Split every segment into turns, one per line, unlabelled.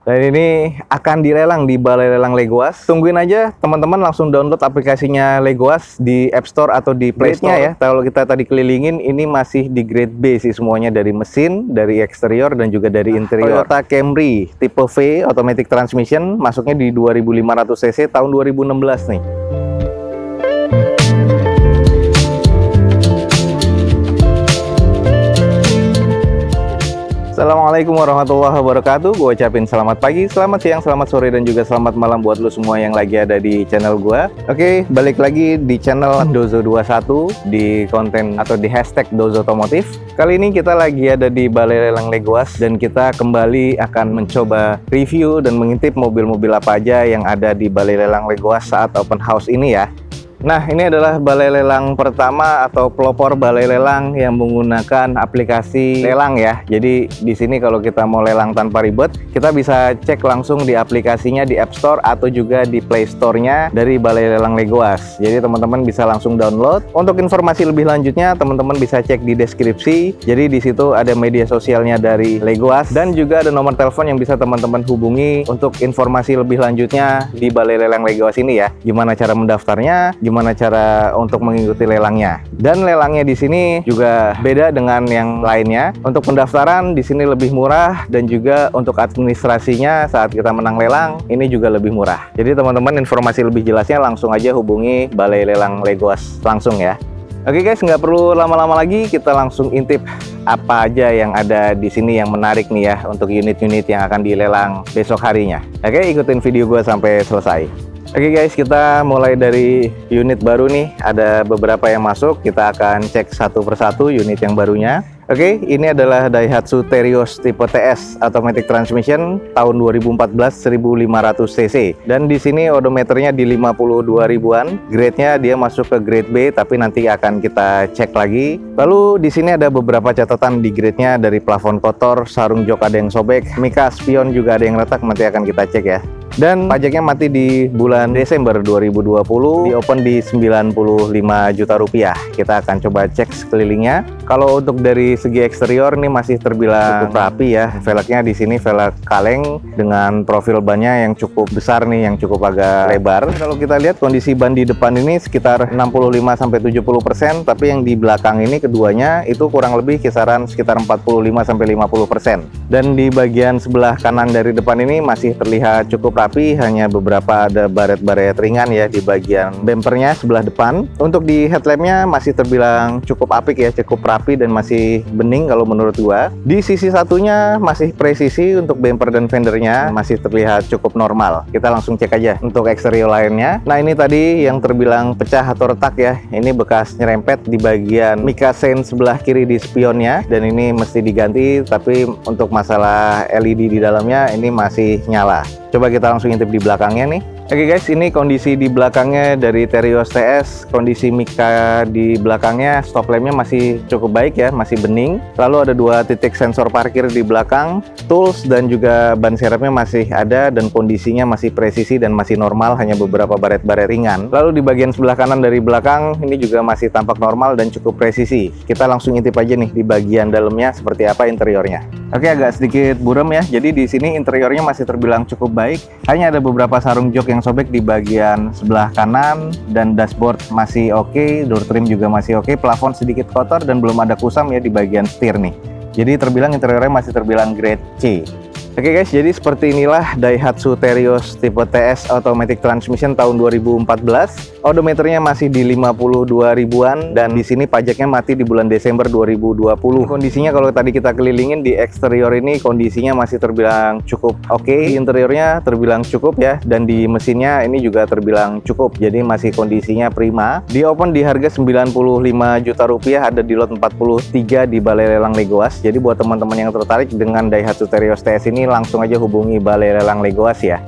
Dan ini akan dilelang di Balai Lelang Legoas. Tungguin aja teman-teman langsung download aplikasinya Legoas di App Store atau di Play Store ya. Kalau kita tadi kelilingin, ini masih di grade B sih semuanya, dari mesin, dari eksterior, dan juga dari interior. Toyota Camry tipe V automatic transmission, masuknya di 2500 cc tahun 2016 nih. Assalamualaikum warahmatullahi wabarakatuh. Gue ucapin selamat pagi, selamat siang, selamat sore, dan juga selamat malam buat lo semua yang lagi ada di channel gue. Oke, balik lagi di channel Dozo21 di konten atau di hashtag Dozo Otomotif. Kali ini kita lagi ada di Balai Lelang Legoas dan kita kembali akan mencoba review dan mengintip mobil-mobil apa aja yang ada di Balai Lelang Legoas saat open house ini ya. Nah, ini adalah balai lelang pertama atau pelopor balai lelang yang menggunakan aplikasi lelang ya. Jadi di sini kalau kita mau lelang tanpa ribet, kita bisa cek langsung di aplikasinya di App Store atau juga di Play Store-nya dari Balai Lelang Legoas. Jadi teman-teman bisa langsung download. Untuk informasi lebih lanjutnya, teman-teman bisa cek di deskripsi. Jadi di situ ada media sosialnya dari Legoas dan juga ada nomor telepon yang bisa teman-teman hubungi untuk informasi lebih lanjutnya di Balai Lelang Legoas ini ya. Gimana cara mendaftarnya? Gimana cara untuk mengikuti lelangnya. Dan lelangnya di sini juga beda dengan yang lainnya. Untuk pendaftaran di sini lebih murah dan juga untuk administrasinya saat kita menang lelang ini juga lebih murah. Jadi teman-teman informasi lebih jelasnya langsung aja hubungi Balai Lelang Legoas langsung ya. Oke guys, nggak perlu lama-lama lagi, kita langsung intip apa aja yang ada di sini yang menarik nih ya untuk unit-unit yang akan dilelang besok harinya. Oke, ikutin video gue sampai selesai. Oke guys, kita mulai dari unit baru nih. Ada beberapa yang masuk, kita akan cek satu persatu unit yang barunya. Oke, ini adalah Daihatsu Terios tipe TS automatic transmission tahun 2014 1500 cc. Dan di sini odometernya di 52 ribuan. Grade-nya dia masuk ke grade B, tapi nanti akan kita cek lagi. Lalu di sini ada beberapa catatan di grade-nya, dari plafon kotor, sarung jok ada yang sobek, mika spion juga ada yang retak, nanti akan kita cek ya. Dan pajaknya mati di bulan Desember 2020, di open di 95 juta rupiah. Kita akan coba cek sekelilingnya. Kalau untuk dari segi eksterior ini masih terbilang cukup rapi ya. Velgnya di sini velg kaleng dengan profil bannya yang cukup besar nih, yang cukup agak lebar. Kalau kita lihat kondisi ban di depan ini sekitar 65-70%, tapi yang di belakang ini keduanya itu kurang lebih kisaran sekitar 45-50%. Dan di bagian sebelah kanan dari depan ini masih terlihat cukup rapi, hanya beberapa ada baret-baret ringan ya di bagian bumpernya sebelah depan. Untuk di headlampnya masih terbilang cukup apik ya, cukup rapi dan masih bening kalau menurut gua. Di sisi satunya masih presisi, untuk bumper dan fendernya masih terlihat cukup normal. Kita langsung cek aja untuk eksterior lainnya. Nah, ini tadi yang terbilang pecah atau retak ya, ini bekas nyerempet di bagian mica sein sebelah kiri di spionnya, dan ini mesti diganti. Tapi untuk masalah LED di dalamnya ini masih nyala. Coba kita langsung intip di belakangnya nih. Oke guys, ini kondisi di belakangnya dari Terios TS. Kondisi mika di belakangnya, stop lampnya masih cukup baik ya, masih bening. Lalu ada 2 titik sensor parkir di belakang, tools dan juga ban serepnya masih ada dan kondisinya masih presisi dan masih normal, hanya beberapa baret-baret ringan. Lalu di bagian sebelah kanan dari belakang ini juga masih tampak normal dan cukup presisi. Kita langsung intip aja nih di bagian dalamnya seperti apa interiornya. Oke, agak sedikit buram ya. Jadi di sini interiornya masih terbilang cukup baik. Hanya ada beberapa sarung jok yang sobek di bagian sebelah kanan, dan dashboard masih oke, door trim juga masih oke, plafon sedikit kotor dan belum ada kusam ya di bagian setir nih. Jadi terbilang interiornya masih terbilang grade C. Oke guys, jadi seperti inilah Daihatsu Terios tipe TS automatic transmission tahun 2014. Odometernya masih di 52 ribuan dan di sini pajaknya mati di bulan Desember 2020. Kondisinya kalau tadi kita kelilingin di eksterior ini kondisinya masih terbilang cukup oke. Di interiornya terbilang cukup ya, dan di mesinnya ini juga terbilang cukup. Jadi masih kondisinya prima. Di open di harga 95 juta rupiah, ada di lot 43 di Balai Lelang Legoas. Jadi buat teman-teman yang tertarik dengan Daihatsu Terios TS ini, langsung aja hubungi Balai Lelang Legoas ya.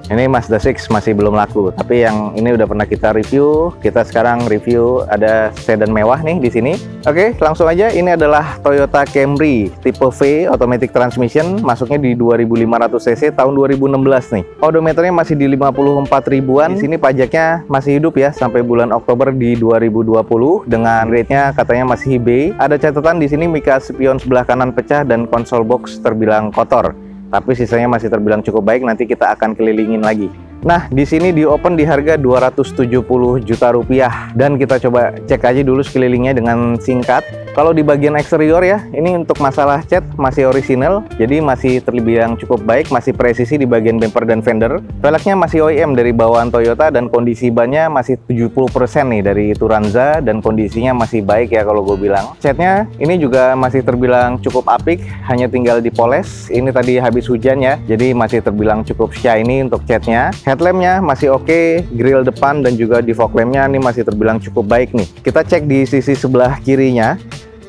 Ini Mazda 6 masih belum laku, tapi yang ini udah pernah kita review. Kita sekarang review ada sedan mewah nih di sini. Oke, langsung aja. Ini adalah Toyota Camry tipe V automatic transmission, masuknya di 2500 cc tahun 2016 nih. Odometernya masih di 54 ribuan. Di sini pajaknya masih hidup ya sampai bulan Oktober di 2020 dengan rate-nya katanya masih B. Ada catatan di sini mika spion sebelah kanan pecah dan konsol box terbilang kotor. tapi sisanya masih terbilang cukup baik. Nanti kita akan kelilingin lagi. Nah, di sini di open di harga 270 juta rupiah, dan kita coba cek aja dulu sekelilingnya dengan singkat. Kalau di bagian eksterior ya, ini untuk masalah cat masih orisinal, jadi masih terbilang cukup baik, masih presisi di bagian bumper dan fender. Velgnya masih OEM dari bawaan Toyota, dan kondisi bannya masih 70% nih dari Turanza, dan kondisinya masih baik ya kalau gue bilang. Catnya ini juga masih terbilang cukup apik, hanya tinggal dipoles. Ini tadi habis hujan ya, jadi masih terbilang cukup shiny untuk catnya. Headlampnya masih oke, grill depan dan juga di fog lampnya ini masih terbilang cukup baik nih. Kita cek di sisi sebelah kirinya.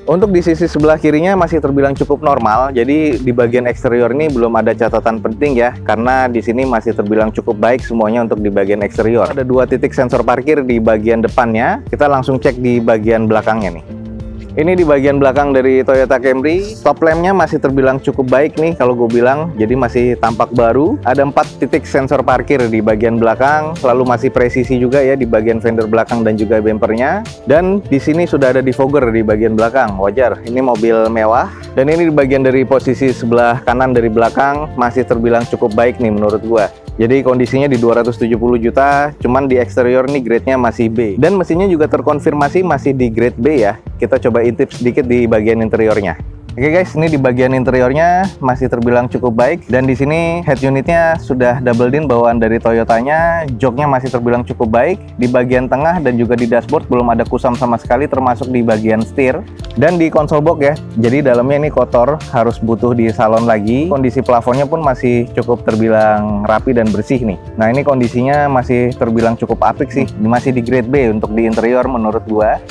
Untuk di sisi sebelah kirinya masih terbilang cukup normal, jadi di bagian eksterior ini belum ada catatan penting ya, karena di sini masih terbilang cukup baik semuanya untuk di bagian eksterior. Ada 2 titik sensor parkir di bagian depannya, kita langsung cek di bagian belakangnya nih. Ini di bagian belakang dari Toyota Camry, stop lampnya masih terbilang cukup baik nih kalau gue bilang, jadi masih tampak baru. Ada 4 titik sensor parkir di bagian belakang, lalu masih presisi juga ya di bagian fender belakang dan juga bumpernya. Dan di sini sudah ada defogger di bagian belakang, wajar, ini mobil mewah. Dan ini di bagian dari posisi sebelah kanan dari belakang masih terbilang cukup baik nih menurut gue. Jadi kondisinya di 270 juta, cuman di eksterior nih grade-nya masih B. Dan mesinnya juga terkonfirmasi masih di grade B ya. Kita coba intip sedikit di bagian interiornya. Oke guys, ini di bagian interiornya masih terbilang cukup baik, dan di sini head unitnya sudah double din bawaan dari Toyotanya. Joknya masih terbilang cukup baik. Di bagian tengah dan juga di dashboard belum ada kusam sama sekali, termasuk di bagian setir dan di konsol box ya. Jadi dalamnya ini kotor, harus butuh di salon lagi. Kondisi plafonnya pun masih cukup terbilang rapi dan bersih nih. Nah, ini kondisinya masih terbilang cukup apik sih, masih di grade B untuk di interior menurut gua.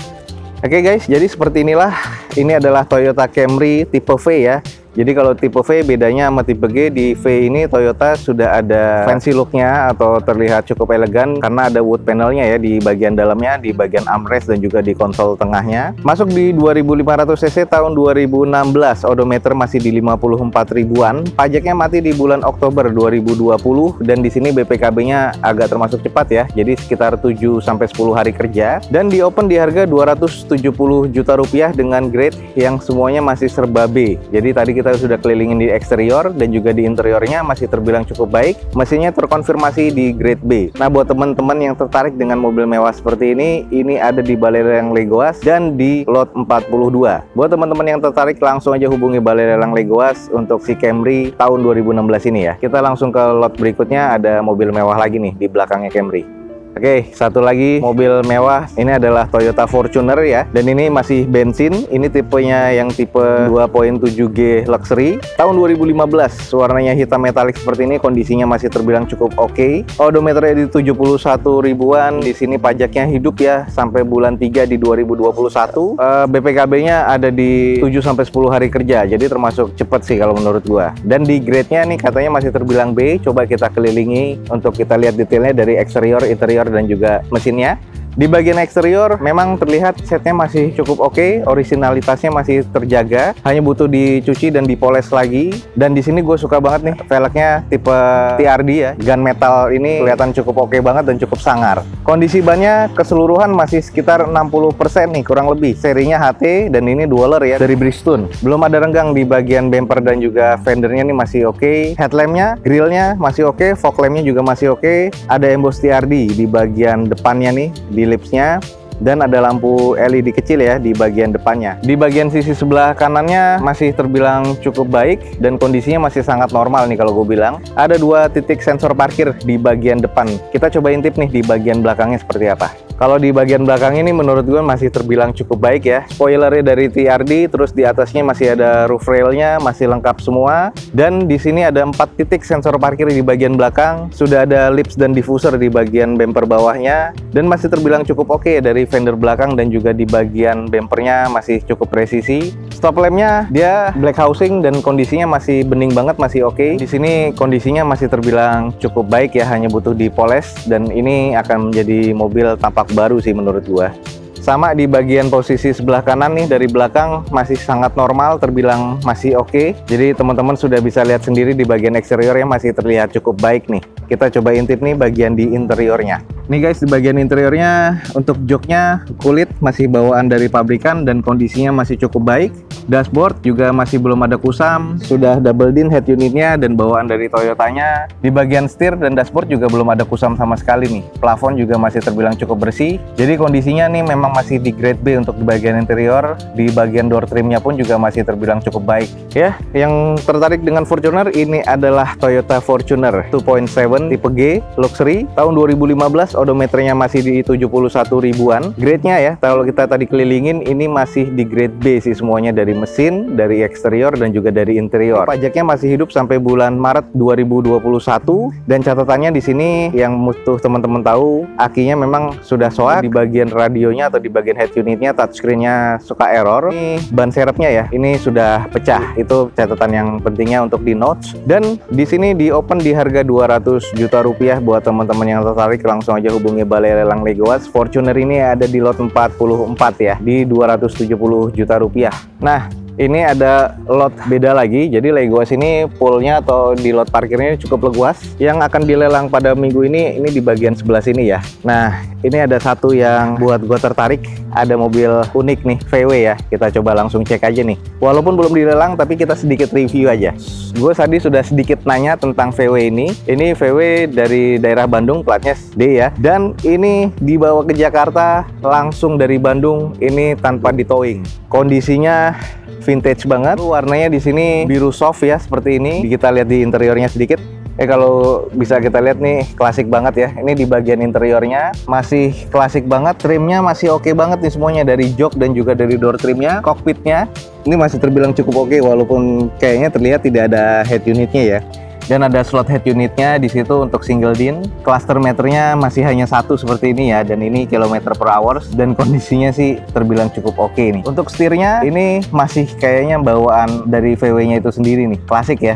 Oke guys, jadi seperti inilah, ini adalah Toyota Camry tipe V ya. Jadi kalau tipe V bedanya sama tipe G, di V ini Toyota sudah ada fancy looknya atau terlihat cukup elegan karena ada wood panelnya ya di bagian dalamnya, di bagian armrest dan juga di konsol tengahnya. Masuk di 2500 cc tahun 2016, odometer masih di 54 ribuan. Pajaknya mati di bulan Oktober 2020, dan di sini BPKB-nya agak termasuk cepat ya, jadi sekitar 7-10 hari kerja. Dan di open di harga 270 juta rupiah dengan grade yang semuanya masih serba B. Jadi tadi kita sudah kelilingin di eksterior dan juga di interiornya masih terbilang cukup baik. Mesinnya terkonfirmasi di grade B. Nah, buat teman-teman yang tertarik dengan mobil mewah seperti ini ada di Balai Lelang Legoas dan di lot 42. Buat teman-teman yang tertarik langsung aja hubungi Balai Lelang Legoas untuk si Camry tahun 2016 ini ya. Kita langsung ke lot berikutnya, ada mobil mewah lagi nih di belakangnya Camry. Oke, satu lagi mobil mewah, ini adalah Toyota Fortuner ya, dan ini masih bensin. Ini tipenya yang tipe 2.7G Luxury tahun 2015, warnanya hitam metalik seperti ini, kondisinya masih terbilang cukup oke. Odometernya di 71 ribuan. Di sini pajaknya hidup ya sampai bulan 3 di 2021. BPKB-nya ada di 7-10 hari kerja, jadi termasuk cepet sih kalau menurut gua. Dan di grade-nya nih katanya masih terbilang B. Coba kita kelilingi untuk kita lihat detailnya dari eksterior, interior dan juga mesinnya. Di bagian eksterior memang terlihat setnya masih cukup oke, originalitasnya masih terjaga, hanya butuh dicuci dan dipoles lagi. Dan di sini gue suka banget nih velgnya tipe TRD ya, gunmetal ini kelihatan cukup oke banget dan cukup sangar. Kondisi bannya keseluruhan masih sekitar 60% nih kurang lebih. Serinya HT dan ini dualer ya dari Bridgestone. Belum ada renggang di bagian bumper dan juga fendernya nih masih oke. Headlampnya, grillnya masih oke, fog lampnya juga masih oke. Ada emboss TRD di bagian depannya nih, di lipsnya, dan ada lampu LED kecil ya di bagian depannya. Di bagian sisi sebelah kanannya masih terbilang cukup baik dan kondisinya masih sangat normal nih kalau gue bilang. Ada 2 titik sensor parkir di bagian depan. Kita coba intip nih di bagian belakangnya seperti apa. Kalau di bagian belakang ini menurut gue masih terbilang cukup baik ya. Spoilernya dari TRD, terus di atasnya masih ada roof railnya, masih lengkap semua. Dan di sini ada 4 titik sensor parkir di bagian belakang. Sudah ada lips dan diffuser di bagian bumper bawahnya, dan masih terbilang cukup oke dari fender belakang dan juga di bagian bumpernya masih cukup presisi. Stop lampnya dia black housing dan kondisinya masih bening banget, masih oke. Di sini kondisinya masih terbilang cukup baik ya, hanya butuh dipoles, dan ini akan menjadi mobil tampak baru sih menurut gua. Sama di bagian posisi sebelah kanan nih dari belakang masih sangat normal, terbilang masih oke. Jadi teman-teman sudah bisa lihat sendiri di bagian eksteriornya masih terlihat cukup baik nih. kita coba intip nih bagian di interiornya. Nih guys, di bagian interiornya untuk joknya kulit masih bawaan dari pabrikan dan kondisinya masih cukup baik. Dashboard juga masih belum ada kusam, sudah double din head unitnya dan bawaan dari Toyotanya. Di bagian setir dan dashboard juga belum ada kusam sama sekali nih. Plafon juga masih terbilang cukup bersih. Jadi kondisinya nih memang masih di grade B untuk di bagian interior. Di bagian door trimnya pun juga masih terbilang cukup baik. Ya, yang tertarik dengan Fortuner ini adalah Toyota Fortuner 2.7 tipe G luxury tahun 2015. Odometernya masih di 71 ribuan. Grade-nya ya, kalau kita tadi kelilingin ini masih di grade B sih semuanya, dari mesin, dari eksterior dan juga dari interior. Pajaknya masih hidup sampai bulan Maret 2021 dan catatannya di sini yang mutuh teman-teman tahu, akinya memang sudah soak. Di bagian radionya atau di bagian head unitnya touchscreen-nya suka error. Ini ban serepnya ya, ini sudah pecah. Itu catatan yang pentingnya untuk di notes. Dan di sini di open di harga 200 juta rupiah buat teman-teman yang tertarik langsung aja hubungi Balai Lelang Legoas. Fortuner ini ada di lot 44 ya, di 270 juta rupiah. Nah, ini ada lot beda lagi. Jadi Legoas ini poolnya atau di lot parkirnya cukup luas. Yang akan dilelang pada minggu ini di bagian sebelah sini ya. Nah, ini ada satu yang buat gue tertarik. Ada mobil unik nih, VW ya. Kita coba langsung cek aja nih. Walaupun belum dilelang, tapi kita sedikit review aja. Gue tadi sudah sedikit nanya tentang VW ini. Ini VW dari daerah Bandung, platnya D ya. Dan ini dibawa ke Jakarta langsung dari Bandung. Ini tanpa ditowing. Kondisinya vintage banget. Warnanya di sini biru soft ya, seperti ini. Kita lihat di interiornya sedikit. Kalau bisa kita lihat nih, klasik banget ya. Ini di bagian interiornya masih klasik banget. Trimnya masih oke banget nih semuanya, dari jok dan juga dari door trimnya. Cockpitnya ini masih terbilang cukup oke, walaupun kayaknya terlihat tidak ada head unitnya ya. Dan ada slot head unitnya di situ untuk single din. Cluster meternya masih hanya satu seperti ini ya, dan ini kilometer per hours, dan kondisinya sih terbilang cukup oke nih. Untuk setirnya ini masih kayaknya bawaan dari VW-nya itu sendiri nih, klasik ya.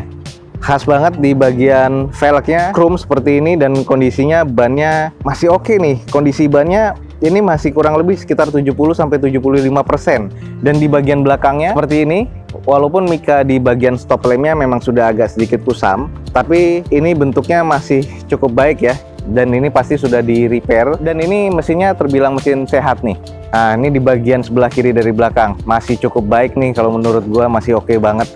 Khas banget di bagian velgnya chrome seperti ini, dan kondisinya bannya masih oke nih. Kondisi bannya ini masih kurang lebih sekitar 70-75%. Dan di bagian belakangnya seperti ini. Walaupun mika di bagian stop lampnya memang sudah agak sedikit kusam, tapi ini bentuknya masih cukup baik ya. Dan ini pasti sudah di repair. Dan ini mesinnya terbilang mesin sehat nih. Nah, ini di bagian sebelah kiri dari belakang masih cukup baik nih, kalau menurut gua masih oke banget.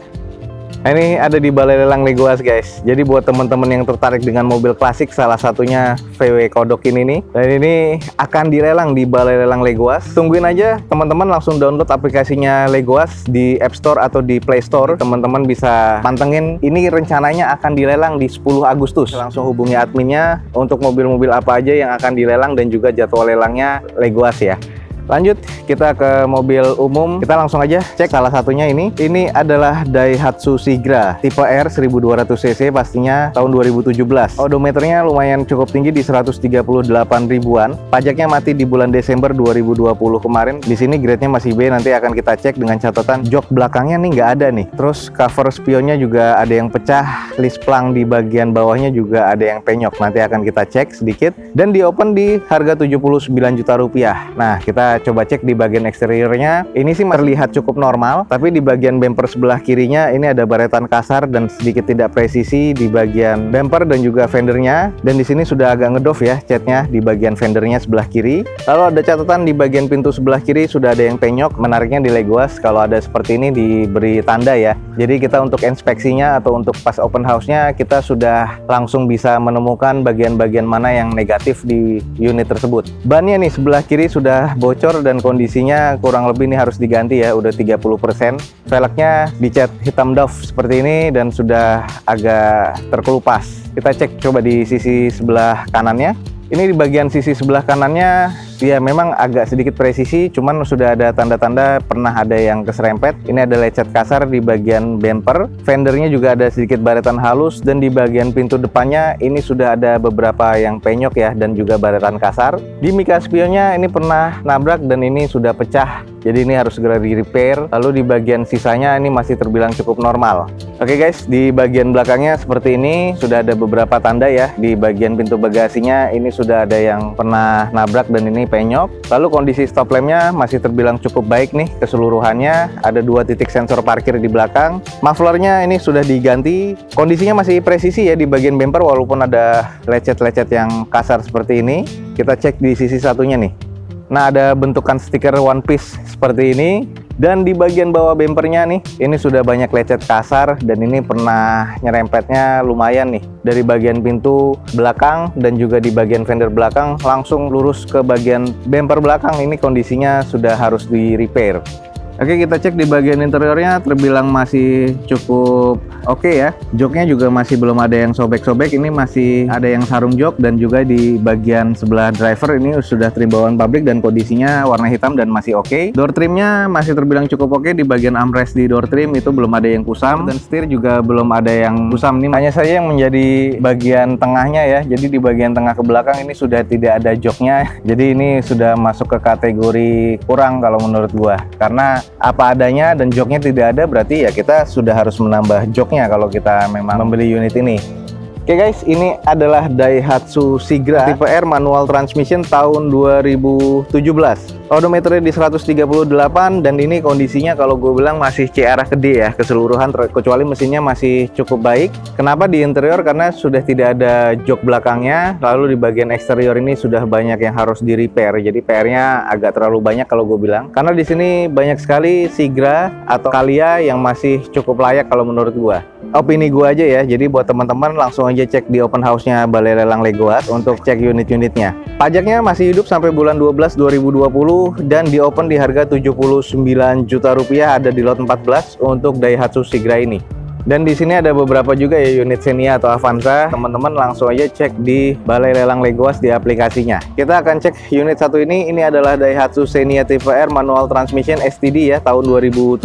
Nah, ini ada di Balai Lelang Legoas guys. Jadi buat teman-teman yang tertarik dengan mobil klasik, salah satunya VW Kodok ini nih, dan ini akan dilelang di Balai Lelang Legoas. Tungguin aja teman-teman, langsung download aplikasinya Legoas di App Store atau di Play Store. Teman-teman bisa pantengin, ini rencananya akan dilelang di 10 Agustus. Langsung hubungi adminnya untuk mobil-mobil apa aja yang akan dilelang dan juga jadwal lelangnya Legoas ya. Lanjut, kita ke mobil umum. Kita langsung aja cek salah satunya ini. Ini adalah Daihatsu Sigra tipe R 1200 cc, pastinya tahun 2017. Odometernya lumayan cukup tinggi di 138 ribuan. Pajaknya mati di bulan Desember 2020 kemarin. Di sini grade-nya masih B, nanti akan kita cek dengan catatan jok belakangnya nih nggak ada nih. Terus cover spionnya juga ada yang pecah. List plang di bagian bawahnya juga ada yang penyok. Nanti akan kita cek sedikit. Dan di open di harga 79 juta rupiah. Nah, kita coba cek di bagian eksteriornya. Ini sih terlihat cukup normal, tapi di bagian bumper sebelah kirinya ini ada baretan kasar dan sedikit tidak presisi di bagian bumper dan juga fendernya. Dan di sini sudah agak ngedoff ya catnya di bagian fendernya sebelah kiri. Lalu ada catatan di bagian pintu sebelah kiri sudah ada yang penyok. Menariknya di Legoas kalau ada seperti ini diberi tanda ya. Jadi kita untuk inspeksinya atau untuk pas open house-nya kita sudah langsung bisa menemukan bagian-bagian mana yang negatif di unit tersebut. Bannya nih sebelah kiri sudah bocor dan kondisinya kurang lebih ini harus diganti ya, udah 30%. Velgnya dicat hitam doff seperti ini dan sudah agak terkelupas. Kita cek coba di sisi sebelah kanannya. Ini di bagian sisi sebelah kanannya ya memang agak sedikit presisi, cuman sudah ada tanda-tanda pernah ada yang keserempet. Ini ada lecet kasar di bagian bumper, fendernya juga ada sedikit baretan halus, dan di bagian pintu depannya ini sudah ada beberapa yang penyok ya, dan juga baretan kasar. Di mika spionnya ini pernah nabrak dan ini sudah pecah. jadi ini harus segera di repair. Lalu di bagian sisanya ini masih terbilang cukup normal. Oke guys, di bagian belakangnya seperti ini, sudah ada beberapa tanda ya. Di bagian pintu bagasinya ini sudah ada yang pernah nabrak dan ini penyok. Lalu kondisi stop lampnya masih terbilang cukup baik nih keseluruhannya. Ada 2 titik sensor parkir di belakang. Mufflernya ini sudah diganti. Kondisinya masih presisi ya di bagian bumper, walaupun ada lecet-lecet yang kasar seperti ini. Kita cek di sisi satunya nih. Nah, ada bentukan stiker One Piece seperti ini. Dan di bagian bawah bempernya nih, ini sudah banyak lecet kasar dan ini pernah nyerempetnya lumayan nih. Dari bagian pintu belakang dan juga di bagian fender belakang langsung lurus ke bagian bumper belakang. Ini kondisinya sudah harus di repair. Oke, kita cek di bagian interiornya terbilang masih cukup oke ya. Joknya juga masih belum ada yang sobek-sobek. Ini masih ada yang sarung jok, dan juga di bagian sebelah driver ini sudah trim bawaan pabrik dan kondisinya warna hitam dan masih oke. Door trimnya masih terbilang cukup oke. Di bagian armrest di door trim itu belum ada yang kusam, dan setir juga belum ada yang kusam. Ini hanya saja yang menjadi bagian tengahnya ya. Jadi di bagian tengah ke belakang ini sudah tidak ada joknya. Jadi ini sudah masuk ke kategori kurang kalau menurut gua, karena apa adanya dan joknya tidak ada, berarti ya kita sudah harus menambah joknya kalau kita memang membeli unit ini. Oke guys, ini adalah Daihatsu Sigra tipe R manual transmission tahun 2017. Odometernya di 138, dan ini kondisinya kalau gue bilang masih C arah ke D ya keseluruhan, kecuali mesinnya masih cukup baik. Kenapa di interior? Karena sudah tidak ada jok belakangnya. Lalu di bagian eksterior ini sudah banyak yang harus di repair. Jadi PR-nya agak terlalu banyak kalau gue bilang. Karena di sini banyak sekali Sigra atau Calya yang masih cukup layak kalau menurut gue. Opini gue aja ya. Jadi buat teman-teman langsung aja cek di open house-nya Balai Lelang Legoas untuk cek unit-unitnya. Pajaknya masih hidup sampai bulan 12 2020 dan di open di harga 79 juta rupiah, ada di lot 14 untuk Daihatsu Sigra ini. Dan di sini ada beberapa juga ya unit Xenia atau Avanza. Teman-teman langsung aja cek di Balai Lelang Legoas di aplikasinya. Kita akan cek unit satu ini. Ini adalah Daihatsu Xenia tipe R manual transmission STD ya, tahun 2017.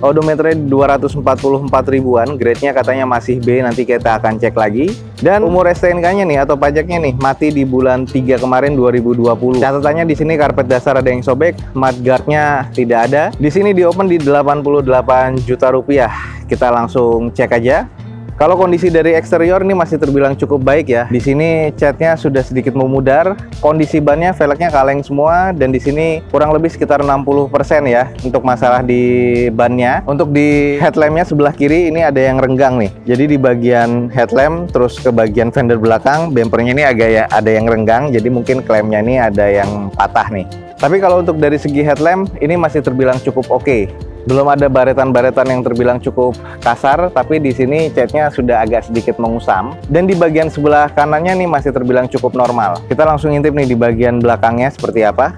Odometernya 244 ribuan. Grade-nya katanya masih B, nanti kita akan cek lagi. Dan umur STNK-nya nih atau pajaknya nih mati di bulan 3 kemarin 2020. Catatannya di sini karpet dasar ada yang sobek, mudguard-nya tidak ada. Di sini di open di 88 juta rupiah. Kita langsung cek aja. Kalau kondisi dari eksterior ini masih terbilang cukup baik ya. Di sini catnya sudah sedikit memudar. Kondisi bannya, velgnya kaleng semua, dan di sini kurang lebih sekitar 60% ya untuk masalah di bannya. Untuk di headlampnya sebelah kiri ini ada yang renggang nih. Jadi di bagian headlamp terus ke bagian fender belakang, bempernya ini agak ya ada yang renggang. Jadi mungkin klaimnya ini ada yang patah nih. Tapi kalau untuk dari segi headlamp ini masih terbilang cukup oke. Belum ada baretan-baretan yang terbilang cukup kasar, tapi di sini catnya sudah agak sedikit mengusam. Dan di bagian sebelah kanannya nih masih terbilang cukup normal. Kita langsung intip nih di bagian belakangnya seperti apa.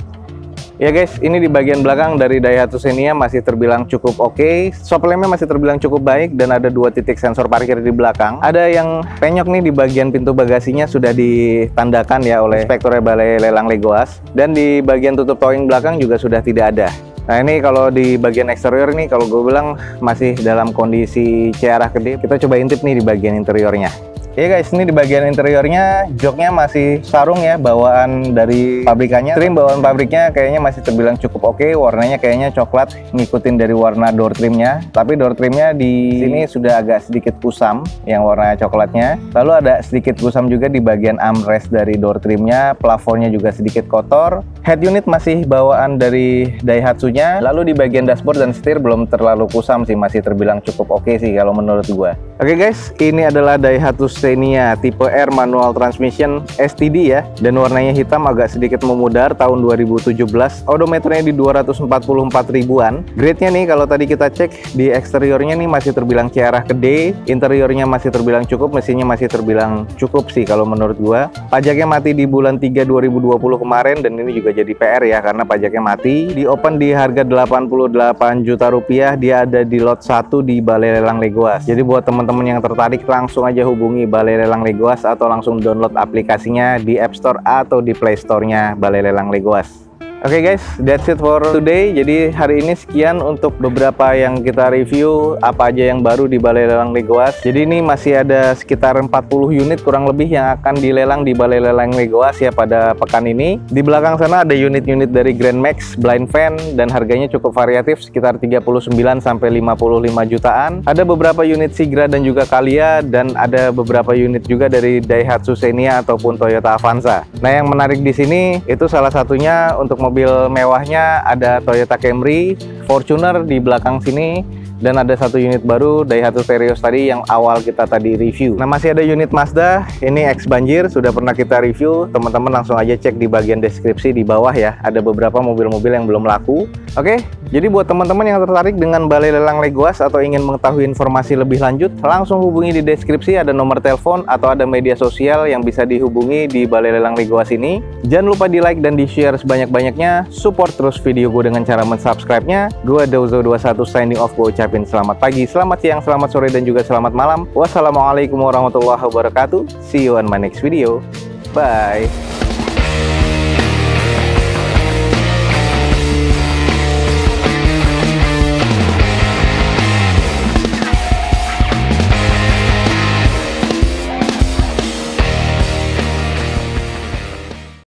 Ya guys, ini di bagian belakang dari Daihatsu Xenia masih terbilang cukup oke. Stop lampnya masih terbilang cukup baik dan ada 2 titik sensor parkir di belakang. Ada yang penyok nih di bagian pintu bagasinya sudah ditandakan ya oleh inspektur Balai Lelang Legoas. Dan di bagian tutup towing belakang juga sudah tidak ada. Nah ini kalau di bagian eksterior ini kalau gue bilang masih dalam kondisi C arah ke D. Kita coba intip nih di bagian interiornya. Ya guys, ini di bagian interiornya joknya masih sarung ya, bawaan dari pabrikannya. Trim bawaan pabriknya kayaknya masih terbilang cukup oke. Warnanya kayaknya coklat, ngikutin dari warna door trimnya. Tapi door trimnya di sini sudah agak sedikit kusam yang warna coklatnya. Lalu ada sedikit kusam juga di bagian armrest dari door trimnya. Plafonnya juga sedikit kotor. Head unit masih bawaan dari Daihatsu-nya. Lalu di bagian dashboard dan setir belum terlalu kusam sih, masih terbilang cukup oke sih kalau menurut gua. Oke guys, ini adalah Daihatsu Xenia tipe R manual transmission STD ya, dan warnanya hitam agak sedikit memudar tahun 2017. Odometernya di 244 ribuan. Grade-nya nih kalau tadi kita cek di eksteriornya nih masih terbilang C arah ke D, interiornya masih terbilang cukup, mesinnya masih terbilang cukup sih kalau menurut gua. Pajaknya mati di bulan 3 2020 kemarin, dan ini juga jadi PR ya karena pajaknya mati. Di open di harga 88 juta rupiah, dia ada di lot 1 di Balai Lelang Legoas. Jadi buat teman-teman yang tertarik langsung aja hubungi Balai Lelang Legoas atau langsung download aplikasinya di App Store atau di Play Store-nya Balai Lelang Legoas. Oke guys, that's it for today. Jadi hari ini sekian untuk beberapa yang kita review apa aja yang baru di Balai Lelang Legoas. Jadi ini masih ada sekitar 40 unit kurang lebih yang akan dilelang di Balai Lelang Legoas ya pada pekan ini. Di belakang sana ada unit-unit dari Grand Max, Blind Fan, dan harganya cukup variatif sekitar 39 sampai 55 jutaan. Ada beberapa unit Sigra dan juga Calya, dan ada beberapa unit juga dari Daihatsu Xenia ataupun Toyota Avanza. Nah, yang menarik di sini itu salah satunya untuk mobil mewahnya ada Toyota Camry, Fortuner di belakang sini, dan ada satu unit baru Daihatsu Terios tadi yang awal kita tadi review. Nah, masih ada unit Mazda, ini X Banjir, sudah pernah kita review. Teman-teman langsung aja cek di bagian deskripsi di bawah ya, ada beberapa mobil-mobil yang belum laku. Oke, jadi buat teman-teman yang tertarik dengan Balai Lelang Legoas atau ingin mengetahui informasi lebih lanjut, langsung hubungi di deskripsi, ada nomor telepon atau ada media sosial yang bisa dihubungi di Balai Lelang Legoas ini. Jangan lupa di like dan di share sebanyak-banyaknya, support terus video gue dengan cara mensubscribe-nya. Gue Dozo21 signing off, gue ucapin selamat pagi, selamat siang, selamat sore, dan juga selamat malam. Wassalamualaikum warahmatullahi wabarakatuh. See you on my next video. Bye.